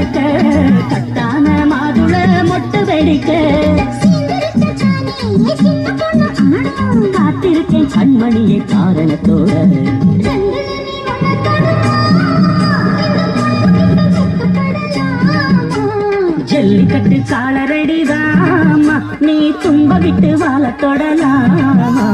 மணக்க கட்டான மாதுள மொட்டு வெடிக்க காத்திருக்கேன் கண்மணியை காரணத்தோட ஜல்லிக்கட்டு காலரடிதாமா நீ தும்ப விட்டு வாழ தொடலாமா